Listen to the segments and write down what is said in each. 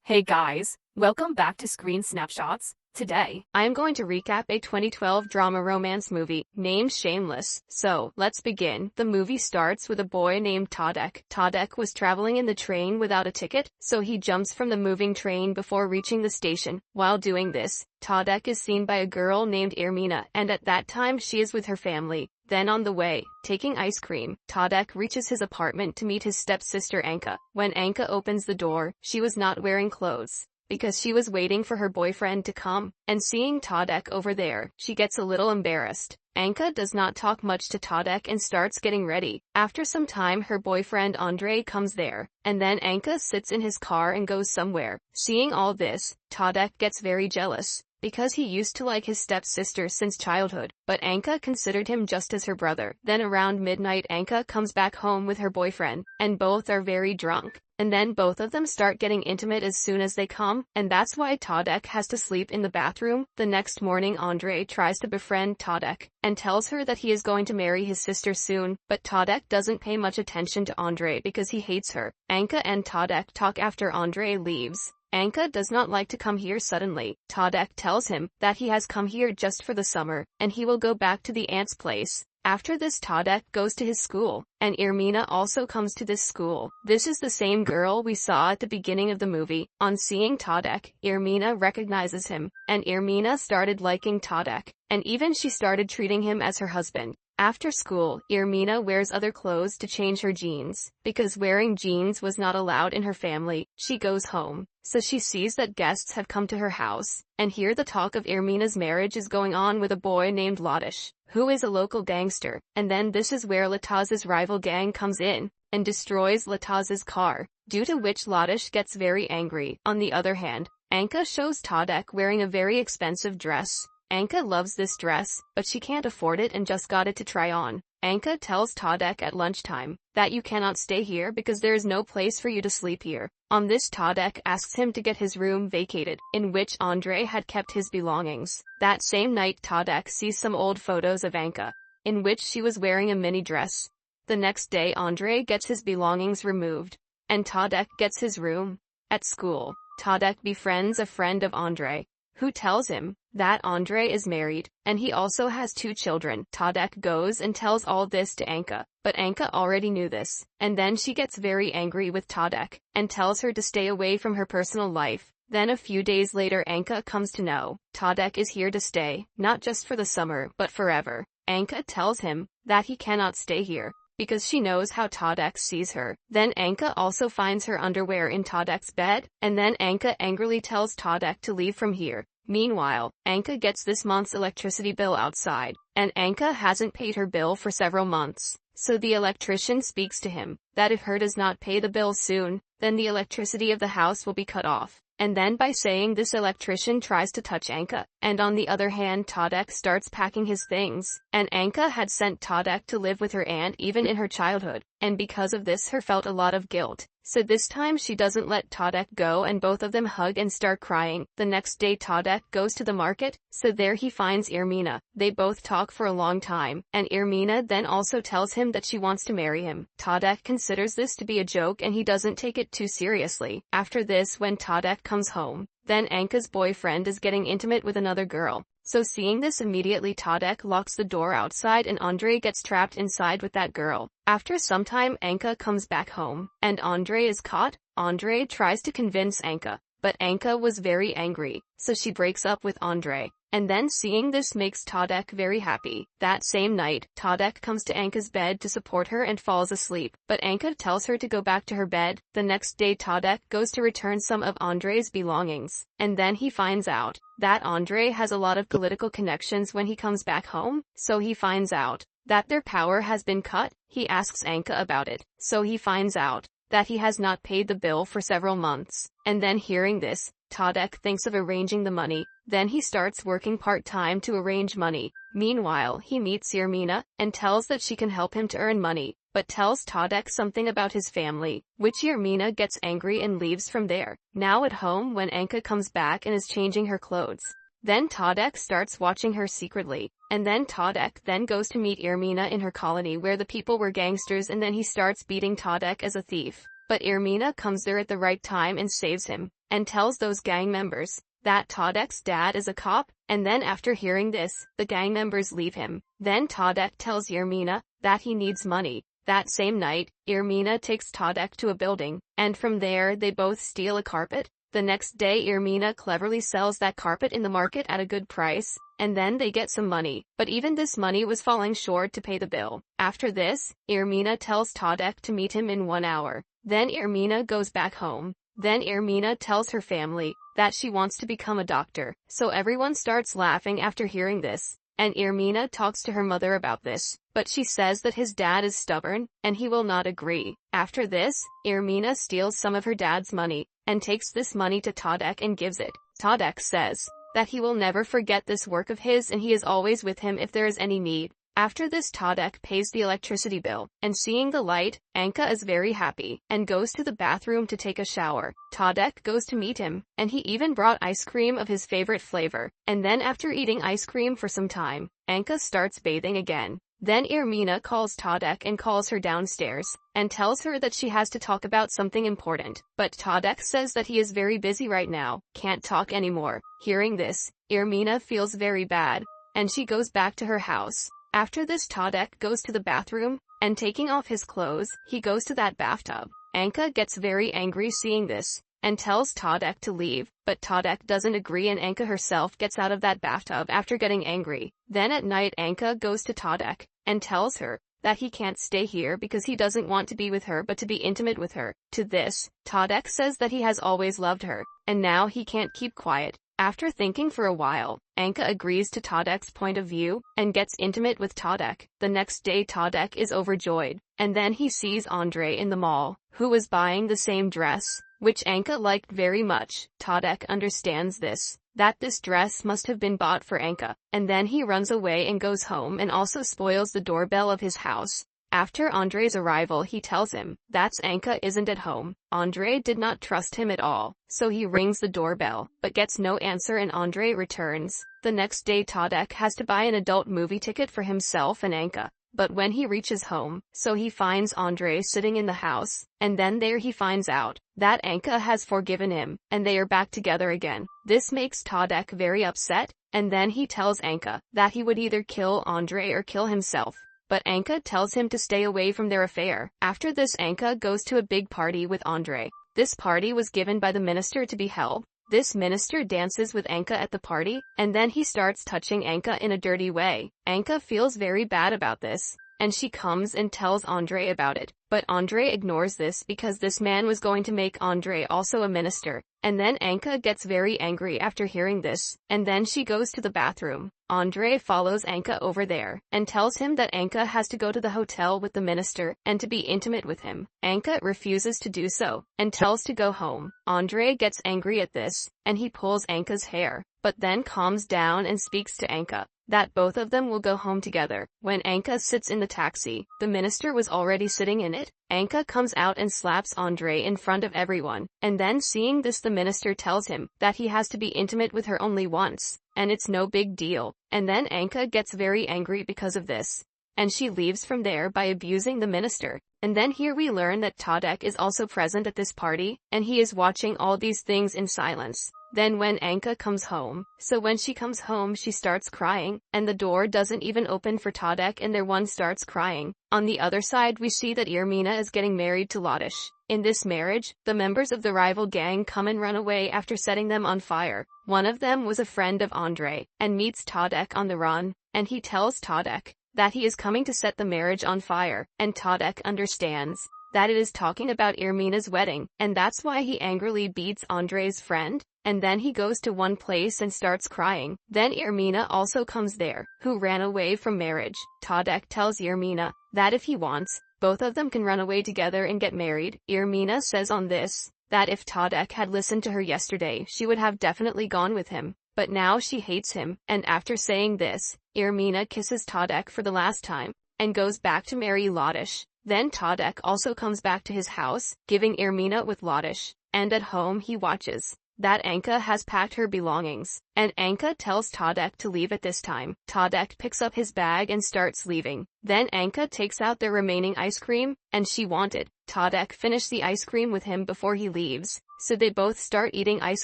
Hey guys, welcome back to Screen Snapshots. Today, I am going to recap a 2012 drama romance movie named Shameless. So, let's begin. The movie starts with a boy named Tadzik. Tadzik was traveling in the train without a ticket, so he jumps from the moving train before reaching the station. While doing this, Tadzik is seen by a girl named Ermina, and at that time she is with her family. Then on the way, taking ice cream, Tadzik reaches his apartment to meet his stepsister Anka. When Anka opens the door, she was not wearing clothes, because she was waiting for her boyfriend to come, and seeing Tadzik over there, she gets a little embarrassed. Anka does not talk much to Tadzik and starts getting ready. After some time her boyfriend Andre comes there, and then Anka sits in his car and goes somewhere. Seeing all this, Tadzik gets very jealous, because he used to like his stepsister since childhood, but Anka considered him just as her brother. Then around midnight Anka comes back home with her boyfriend, and both are very drunk. And then both of them start getting intimate as soon as they come, and that's why Tadzik has to sleep in the bathroom. The next morning Andre tries to befriend Tadzik, and tells her that he is going to marry his sister soon, but Tadzik doesn't pay much attention to Andre because he hates her. Anka and Tadzik talk after Andre leaves. Anka does not like to come here suddenly. Tadzik tells him that he has come here just for the summer, and he will go back to the aunt's place. After this Tadzik goes to his school, and Ermina also comes to this school. This is the same girl we saw at the beginning of the movie. On seeing Tadzik, Ermina recognizes him, and Ermina started liking Tadzik, and even she started treating him as her husband. After school, Ermina wears other clothes to change her jeans, because wearing jeans was not allowed in her family. She goes home, so she sees that guests have come to her house, and here the talk of Ermina's marriage is going on with a boy named Ladish, who is a local gangster, and then this is where Lataz's rival gang comes in, and destroys Lataz's car, due to which Ladish gets very angry. On the other hand, Anka shows Tadzik wearing a very expensive dress. Anka loves this dress, but she can't afford it and just got it to try on. Anka tells Tadzik at lunchtime that you cannot stay here because there is no place for you to sleep here. On this Tadzik asks him to get his room vacated, in which Andre had kept his belongings. That same night Tadzik sees some old photos of Anka, in which she was wearing a mini dress. The next day Andre gets his belongings removed, and Tadzik gets his room. At school, Tadzik befriends a friend of Andre, who tells him that Andre is married, and he also has 2 children. Tadzik goes and tells all this to Anka, but Anka already knew this, and then she gets very angry with Tadzik, and tells her to stay away from her personal life. Then a few days later Anka comes to know Tadzik is here to stay, not just for the summer, but forever. Anka tells him that he cannot stay here, because she knows how Tadzik sees her. Then Anka also finds her underwear in Tadzik's bed, and then Anka angrily tells Tadzik to leave from here. Meanwhile, Anka gets this month's electricity bill outside, and Anka hasn't paid her bill for several months. So the electrician speaks to him that if her does not pay the bill soon, then the electricity of the house will be cut off. And then by saying this electrician tries to touch Anka, and on the other hand Tadzik starts packing his things, and Anka had sent Tadzik to live with her aunt even in her childhood, and because of this her felt a lot of guilt. So this time she doesn't let Tadzik go and both of them hug and start crying. The next day Tadzik goes to the market, so there he finds Ermina. They both talk for a long time, and Ermina then also tells him that she wants to marry him. Tadzik considers this to be a joke and he doesn't take it too seriously. After this when Tadzik comes home, then Anka's boyfriend is getting intimate with another girl. So seeing this immediately Tadzik locks the door outside and Andre gets trapped inside with that girl. After some time Anka comes back home, and Andre is caught. Andre tries to convince Anka, but Anka was very angry, so she breaks up with Andre. And then seeing this makes Tadzik very happy. That same night, Tadzik comes to Anka's bed to support her and falls asleep, but Anka tells her to go back to her bed. The next day Tadzik goes to return some of Andre's belongings, and then he finds out that Andre has a lot of political connections when he comes back home, so he finds out that their power has been cut. He asks Anka about it, so he finds out that he has not paid the bill for several months. And then hearing this, Tadzik thinks of arranging the money. Then he starts working part-time to arrange money. Meanwhile he meets Ermina, and tells that she can help him to earn money, but tells Tadzik something about his family, which Ermina gets angry and leaves from there. Now at home when Anka comes back and is changing her clothes, then Tadzik starts watching her secretly, and then Tadzik then goes to meet Ermina in her colony where the people were gangsters, and then he starts beating Tadzik as a thief. But Ermina comes there at the right time and saves him. and tells those gang members that Tadzik's dad is a cop, and then after hearing this, the gang members leave him. Then Tadzik tells Ermina that he needs money. That same night, Ermina takes Tadzik to a building, and from there they both steal a carpet. The next day Ermina cleverly sells that carpet in the market at a good price, and then they get some money, but even this money was falling short to pay the bill. After this, Ermina tells Tadzik to meet him in 1 hour. Then Ermina goes back home. Then Ermina tells her family that she wants to become a doctor, so everyone starts laughing after hearing this. And Ermina talks to her mother about this, but she says that his dad is stubborn, and he will not agree. After this, Ermina steals some of her dad's money, and takes this money to Tadzik and gives it. Tadzik says that he will never forget this work of his and he is always with him if there is any need. After this Tadzik pays the electricity bill, and seeing the light, Anka is very happy, and goes to the bathroom to take a shower. Tadzik goes to meet him, and he even brought ice cream of his favorite flavor, and then after eating ice cream for some time, Anka starts bathing again. Then Ermina calls Tadzik and calls her downstairs, and tells her that she has to talk about something important, but Tadzik says that he is very busy right now, can't talk anymore. Hearing this, Ermina feels very bad, and she goes back to her house. After this Tadzik goes to the bathroom, and taking off his clothes, he goes to that bathtub. Anka gets very angry seeing this, and tells Tadzik to leave, but Tadzik doesn't agree and Anka herself gets out of that bathtub after getting angry. Then at night Anka goes to Tadzik, and tells her that he can't stay here because he doesn't want to be with her but to be intimate with her. To this, Tadzik says that he has always loved her, and now he can't keep quiet. After thinking for a while, Anka agrees to Tadzik's point of view, and gets intimate with Tadzik. The next day Tadzik is overjoyed, and then he sees Andre in the mall, who was buying the same dress, which Anka liked very much. Tadzik understands this, that this dress must have been bought for Anka, and then he runs away and goes home and also spoils the doorbell of his house. After Andre's arrival he tells him that Anka isn't at home. Andre did not trust him at all, so he rings the doorbell, but gets no answer and Andre returns. The next day Tadzik has to buy an adult movie ticket for himself and Anka, but when he reaches home, so he finds Andre sitting in the house, and then there he finds out that Anka has forgiven him, and they are back together again. This makes Tadzik very upset, and then he tells Anka that he would either kill Andre or kill himself. But Anka tells him to stay away from their affair. After this Anka goes to a big party with Andre. This party was given by the minister to be held. This minister dances with Anka at the party, and then he starts touching Anka in a dirty way. Anka feels very bad about this, and she comes and tells Andre about it. But Andre ignores this because this man was going to make Andre also a minister. And then Anka gets very angry after hearing this, and then she goes to the bathroom. Andre follows Anka over there, and tells him that Anka has to go to the hotel with the minister, and to be intimate with him. Anka refuses to do so, and tells to go home. Andre gets angry at this, and he pulls Anka's hair, but then calms down and speaks to Anka that both of them will go home together. When Anka sits in the taxi, the minister was already sitting in it. Anka comes out and slaps Andre in front of everyone, and then seeing this the minister tells him that he has to be intimate with her only once, and it's no big deal. And then Anka gets very angry because of this, and she leaves from there by abusing the minister. And then here we learn that Tadzik is also present at this party, and he is watching all these things in silence. Then when Anka comes home, so when she comes home she starts crying, and the door doesn't even open for Tadzik and their one starts crying. On the other side we see that Ermina is getting married to Ladish. In this marriage, the members of the rival gang come and run away after setting them on fire. One of them was a friend of Andre, and meets Tadzik on the run, and he tells Tadzik that he is coming to set the marriage on fire, and Tadzik understands that it is talking about Ermina's wedding, and that's why he angrily beats Andre's friend. And then he goes to one place and starts crying. Then Ermina also comes there, who ran away from marriage. Tadzik tells Ermina that if he wants, both of them can run away together and get married. Ermina says on this, that if Tadzik had listened to her yesterday she would have definitely gone with him, but now she hates him. And after saying this, Ermina kisses Tadzik for the last time, and goes back to marry Ladish. Then Tadzik also comes back to his house, giving Ermina with Ladish, and at home he watches that Anka has packed her belongings, and Anka tells Tadzik to leave at this time. Tadzik picks up his bag and starts leaving. Then Anka takes out their remaining ice cream, and she wanted Tadzik finish the ice cream with him before he leaves. So they both start eating ice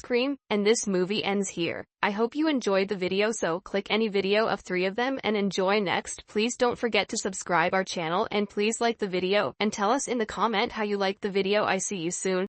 cream, and this movie ends here. I hope you enjoyed the video, so click any video of 3 of them and enjoy next. Please don't forget to subscribe our channel and please like the video and tell us in the comment how you liked the video. I see you soon.